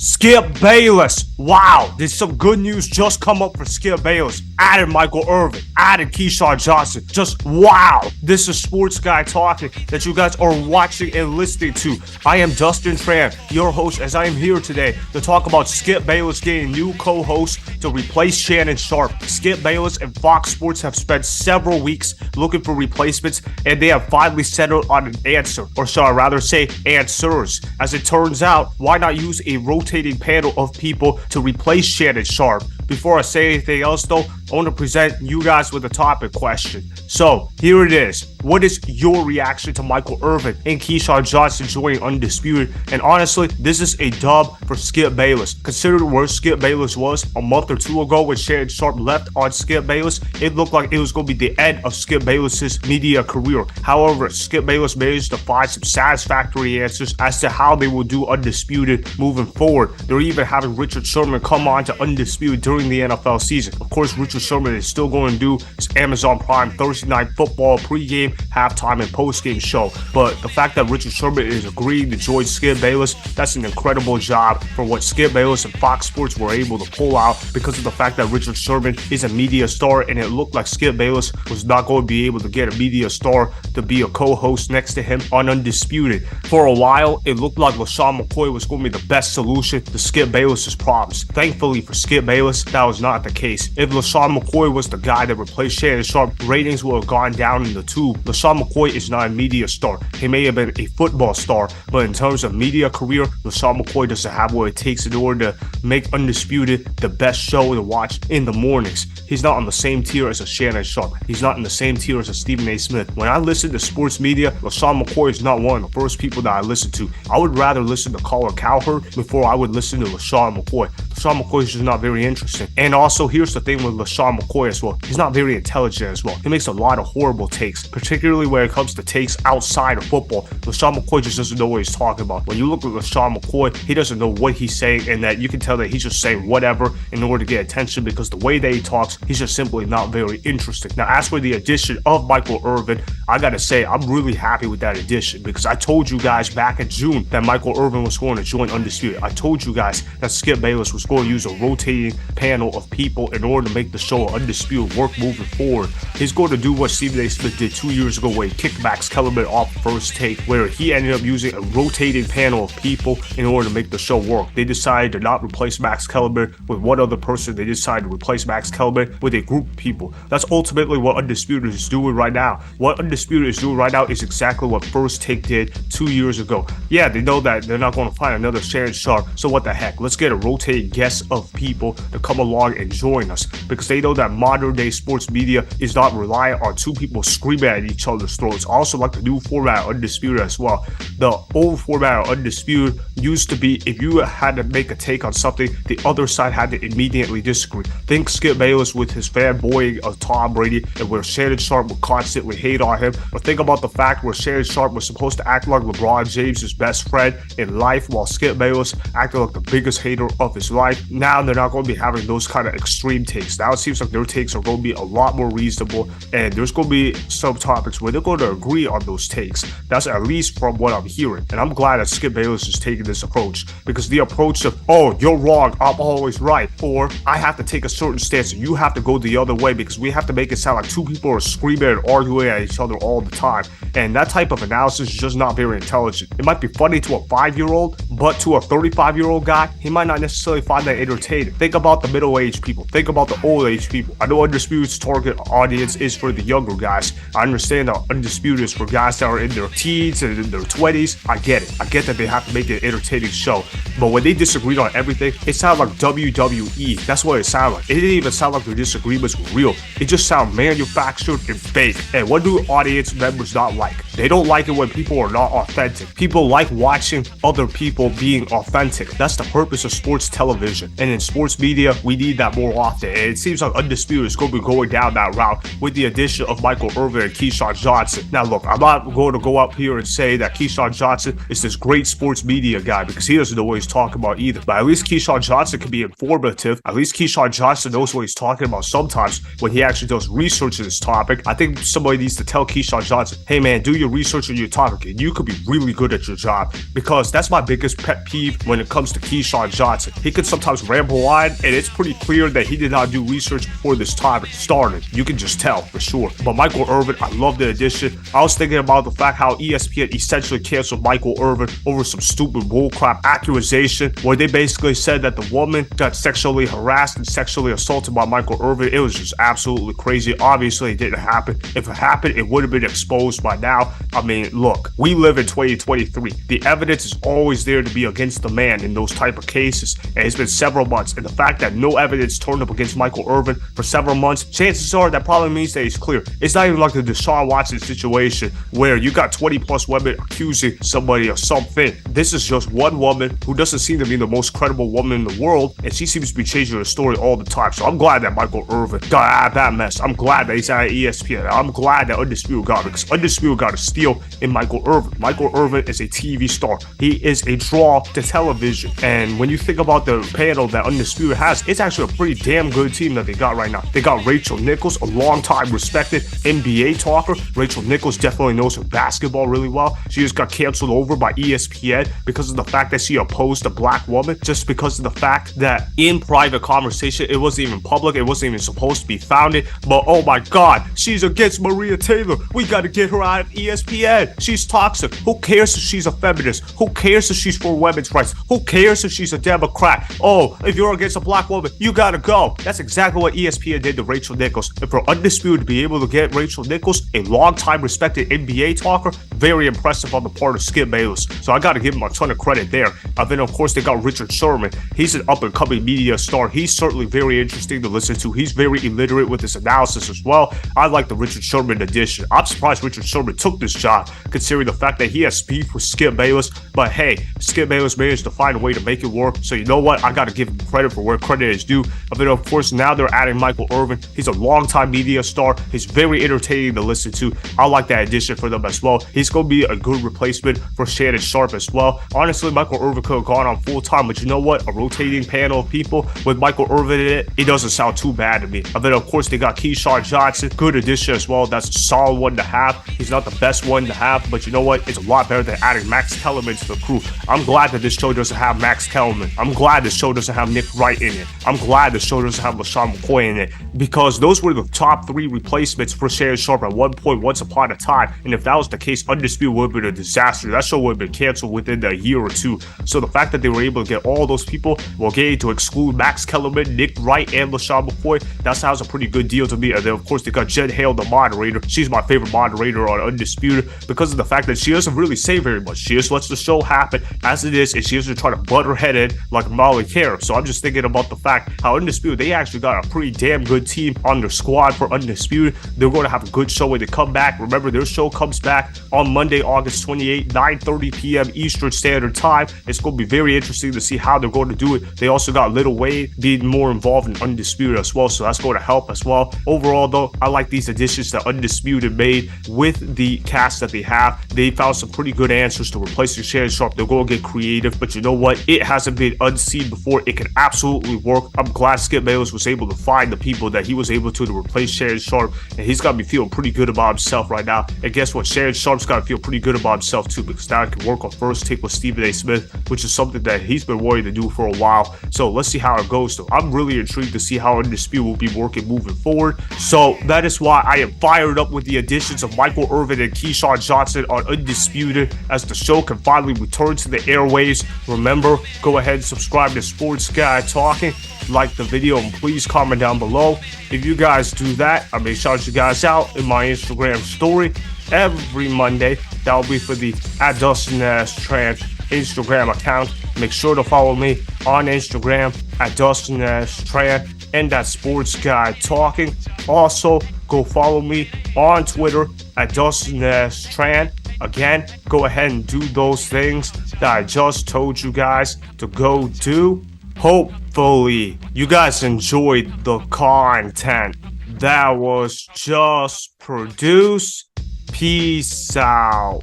Skip Bayless. Wow, there's some good news just come up for Skip Bayless. Added Michael Irvin, added Keyshawn Johnson. Just wow. This is Sports Guy talking that you guys are watching and listening to. I am Dustin Tran, your host, as I am here today to talk about Skip Bayless getting new co-host to replace Shannon Sharpe. Skip Bayless and Fox Sports have spent several weeks looking for replacements, and they have finally settled on an answer, or shall I rather say answers. As it turns out, why not use a rotating panel of people to replace Shannon Sharpe? Before I say anything else though, I want to present you guys with a topic question. So, here it is. What is your reaction to Michael Irvin and Keyshawn Johnson joining Undisputed? And honestly, this is a dub for Skip Bayless. Considering where Skip Bayless was a month or two ago when Shannon Sharpe left on Skip Bayless, it looked like it was going to be the end of Skip Bayless's media career. However, Skip Bayless managed to find some satisfactory answers as to how they will do Undisputed moving forward. They're even having Richard Sherman come on to Undisputed during the NFL season. Of course, Richard Sherman is still going to do his Amazon Prime Thursday Night Football pregame, halftime, and postgame show. But the fact that Richard Sherman is agreeing to join Skip Bayless, that's an incredible job for what Skip Bayless and Fox Sports were able to pull out because of the fact that Richard Sherman is a media star, and it looked like Skip Bayless was not going to be able to get a media star to be a co-host next to him on Undisputed. For a while, it looked like LaShawn McCoy was going to be the best solution to Skip Bayless's problems. Thankfully for Skip Bayless, that was not the case. If LaShawn McCoy was the guy that replaced Shannon Sharpe, ratings would have gone down in the tube. LaShawn McCoy is not a media star. He may have been a football star, but in terms of media career, LaShawn McCoy doesn't have what it takes in order to make Undisputed the best show to watch in the mornings. He's not on the same tier as a Shannon Sharpe. He's not in the same tier as a Stephen A. Smith. When I listen to sports media, LaShawn McCoy is not one of the first people that I listen to. I would rather listen to Colin Cowherd before I would listen to LaShawn McCoy. LaShawn McCoy is just not very interesting. And also, here's the thing with LaShawn McCoy as well. He's not very intelligent as well. He makes a lot of horrible takes, particularly when it comes to takes outside of football. LaShawn McCoy just doesn't know what he's talking about. When you look at LaShawn McCoy, he doesn't know what he's saying, and that you can tell that he's just saying whatever in order to get attention, because the way that he talks, he's just simply not very interesting. Now, as for the addition of Michael Irvin, I gotta say, I'm really happy with that addition, because I told you guys back in June that Michael Irvin was going to join Undisputed. I told you guys that Skip Bayless was going to use a rotating panel of people in order to make the show Undisputed work moving forward. He's going to do what Stephen A. Smith did 2 years ago, where he kicked Max Kellerman off First Take, where he ended up using a rotating panel of people in order to make the show work. They decided to not replace Max Kellerman with one other person. They decided to replace Max Kellerman with a group of people. That's ultimately what Undisputed is doing right now. What Undisputed is doing right now is exactly what First Take did 2 years ago. Yeah, they know that they're not going to find another Shannon Sharpe, so what the heck? Let's get a rotating guest of people to come along and join us, because they know that modern day sports media is not reliant on two people screaming at each other's throats. I also like the new format of Undisputed as well. The old format of Undisputed used to be, if you had to make a take on something, the other side had to immediately disagree. Think Skip Bayless with his fanboying of Tom Brady, and where Shannon Sharpe would constantly hate on him. Or think about the fact where Shannon Sharpe was supposed to act like LeBron James' best friend in life, while Skip Bayless acted like the biggest hater of his life. Now they're not going to be having those kind of extreme takes. Now it seems like their takes are going to be a lot more reasonable, and there's going to be some topics where they're going to agree on those takes. That's at least from what I'm hearing, and I'm glad that Skip Bayless is taking this approach, because the approach of, oh, you're wrong, I'm always right, or I have to take a certain stance and you have to go the other way because we have to make it sound like two people are screaming and arguing at each other all the time, and that type of analysis is just not very intelligent. It might be funny to a 5-year-old, but to a 35-year-old guy, he might not necessarily find that entertaining. Think about the middle-aged people. Think about the old-age people. I know Undisputed's target audience is for the younger guys. I understand that Undisputed is for guys that are in their teens and in their 20s. I get it. I get that they have to make an entertaining show. But when they disagreed on everything, it sounded like WWE. That's what it sounded like. It didn't even sound like their disagreements were real. It just sounded manufactured and fake. And what do audience members not like? They don't like it when people are not authentic. People like watching other people being authentic. That's the purpose of sports television. And in sports media, what? We need that more often. And it seems like Undisputed is going to be going down that route with the addition of Michael Irvin and Keyshawn Johnson. Now, look, I'm not going to go up here and say that Keyshawn Johnson is this great sports media guy because he doesn't know what he's talking about either. But at least Keyshawn Johnson can be informative. At least Keyshawn Johnson knows what he's talking about sometimes when he actually does research in this topic. I think somebody needs to tell Keyshawn Johnson, hey man, do your research on your topic and you could be really good at your job, because that's my biggest pet peeve when it comes to Keyshawn Johnson. He can sometimes ramble on, and it's pretty clear that he did not do research before this topic started. You can just tell for sure. But Michael Irvin, I love the addition. I was thinking about the fact how ESPN essentially canceled Michael Irvin over some stupid bullcrap accusation where they basically said that the woman got sexually harassed and sexually assaulted by Michael Irvin. It was just absolutely crazy. Obviously, it didn't happen. If it happened, it would have been exposed by now. I mean, look, we live in 2023. The evidence is always there to be against the man in those type of cases, and it's been several months. And the fact that no evidence turned up against Michael Irvin for several months, chances are that probably means that he's clear. It's not even like the Deshaun Watson situation where you got 20 plus women accusing somebody of something. This is just one woman who doesn't seem to be the most credible woman in the world, and she seems to be changing her story all the time. So I'm glad that Michael Irvin got out of that mess. I'm glad that he's at ESPN. I'm glad that Undisputed got it, because Undisputed got a steal in Michael Irvin. Michael Irvin is a TV star. He is a draw to television. And when you think about the panel that Undisputed has, it's actually a pretty damn good team that they got right now. They got Rachel Nichols, a long-time respected NBA talker. Rachel Nichols definitely knows her basketball really well. She just got canceled over by ESPN because of the fact that she opposed a black woman, just because of the fact that in private conversation, it wasn't even public, it wasn't even supposed to be founded, but oh my god, she's against Maria Taylor. We gotta get her out of ESPN. She's toxic. Who cares if she's a feminist? Who cares if she's for women's rights? Who cares if she's a Democrat? Oh, if you're against a black woman, you gotta go. That's exactly what ESPN did to Rachel Nichols. And for Undisputed to be able to get Rachel Nichols, a long-time respected NBA talker, very impressive on the part of Skip Bayless. So I gotta give him a ton of credit there. And then of course they got Richard Sherman. He's an up-and-coming media star. He's certainly very interesting to listen to. He's very illiterate with his analysis as well. I like the Richard Sherman edition. I'm surprised Richard Sherman took this job, considering the fact that he has beef with Skip Bayless. But hey, Skip Bayless managed to find a way to make it work. So you know what? I gotta give him credit for where credit is due. And then of course now they're adding Michael Irvin. He's a longtime media star. He's very entertaining to listen to. I like that addition for them as well. He's gonna be a good replacement for Shannon Sharpe as well. Honestly, Michael Irvin could have gone on full time, but you know what? A rotating panel of people with Michael Irvin in it, it doesn't sound too bad to me. And then of course they got Keyshawn Johnson, good addition as well. That's a solid one to have. He's not the best one to have, but you know what? It's a lot better than adding Max Kellerman to the crew. I'm glad that this show doesn't have Max Kellerman. I'm glad this show doesn't have Nick Wright in it. I'm glad this show doesn't have LaShawn McCoy in it, because those were the top three replacements for Shannon Sharpe at one point once upon a time. And if that was the case, Undisputed would have been a disaster. That show would have been canceled within a year or two. So the fact that they were able to get all those people, well, getting to exclude Max Kellerman, Nick Wright, and LaShawn McCoy, that sounds a pretty good deal to me. And then of course they got Jen Hale, the moderator. She's my favorite moderator on Undisputed because of the fact that she doesn't really say very much. She just lets the show happen as it is, and she doesn't try to butt her head in like Molly Kerr. So I'm just thinking about the fact how Undisputed, they actually got a pretty damn good team on their squad for Undisputed. They're going to have a good show when they come back. Remember, their show comes back on Monday, August 28th, 9:30 p.m. Eastern Standard Time. It's going to be very interesting to see how they're going to do it. They also got Lil Wayne being more involved in Undisputed as well, so that's going to help as well. Overall, though, I like these additions that Undisputed made with the cast that they have. They found some pretty good answers to replacing Shannon Sharpe. They're going to get creative, but you know what? It hasn't been unseen before. It can absolutely work. I'm glad Skip Bayless was able to find the people that he was able to replace Shannon Sharpe, and he's got to be feeling pretty good about himself right now. And guess what? Shannon Sharpe's got to feel pretty good about himself too, because now he can work on First Take with Stephen A. Smith, which is something that he's been wanting to do for a while. So let's see how it goes though. I'm really intrigued to see how Undisputed will be working moving forward. So that is why I am fired up with the additions of Michael Irvin and Keyshawn Johnson on Undisputed as the show can finally return to the airwaves. Remember, go ahead and subscribe to Sports Guy Talking, like the video, and please comment down below. If you guys do that, I may shout you guys out in my Instagram story every Monday. That'll be for the @Dustin Tran Instagram account. Make sure to follow me on Instagram @Dustin Tran and @Sports Guy Talking. Also, go follow me on Twitter @Dustin Tran. Again, go ahead and do those things that I just told you guys to go do. Hopefully, you guys enjoyed the content that was just produced. Peace out.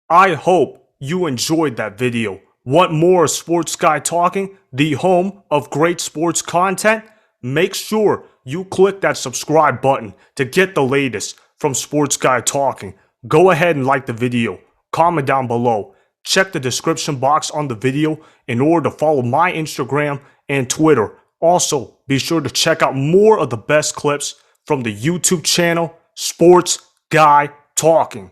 I hope you enjoyed that video. Want more Sports Guy Talking, the home of great sports content? Make sure you click that subscribe button to get the latest from Sports Guy Talking. Go ahead and like the video, comment down below, check the description box on the video in order to follow my Instagram and Twitter. Also, be sure to check out more of the best clips from the YouTube channel Sports Guy Talking.